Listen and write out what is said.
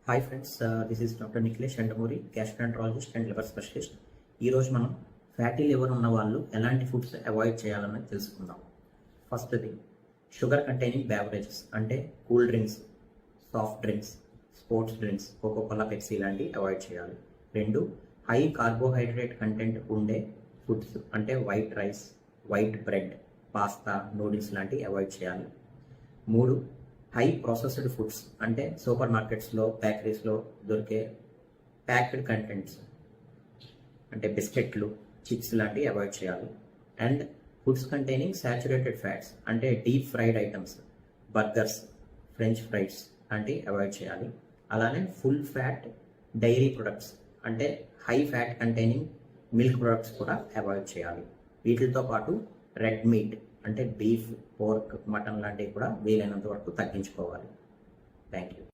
Hi friends, this is doctor Nikhilesh Yandamuri, gastroenterologist and liver specialist. ఈరోజు మనం fatty liver ఉన్న వాళ్ళు ఎలాంటి ఫుడ్స్ అవాయిడ్ చేయాలని తెలుసుకుందాం. ఫస్ట్ది షుగర్ కంటైనింగ్ బెవరేజెస్ అంటే cool drinks, soft drinks, sports drinks, Coca Cola, Pepsi లాంటివి అవాయిడ్ చేయాలి. 2 హై కార్బోహైడ్రేట్ కంటెంట్ ఉండే ఫుడ్స్ అంటే white rice, white bread, pasta, noodles లాంటివి అవాయిడ్ చేయాలి. 3 హై ప్రాసెస్డ్ ఫుడ్స్ అంటే సూపర్ మార్కెట్స్లో, బేకరీస్లో దొరికే ప్యాక్డ్ కంటెంట్స్ అంటే బిస్కెట్లు, చిప్స్ లాంటివి అవాయిడ్ చేయాలి. And foods containing saturated fats అంటే deep fried items, burgers, French fries లాంటివి అవాయిడ్ చేయాలి. అలానే ఫుల్ ఫ్యాట్ డైరీ ప్రొడక్ట్స్ అంటే high fat containing milk products కూడా అవాయిడ్ చేయాలి. వీటితో పాటు రెడ్ మీట్ అంటే బీఫ్, పోర్క్, మటన్ లాంటివి కూడా వీలైనంత వరకు తగ్గించుకోవాలి. Thank you.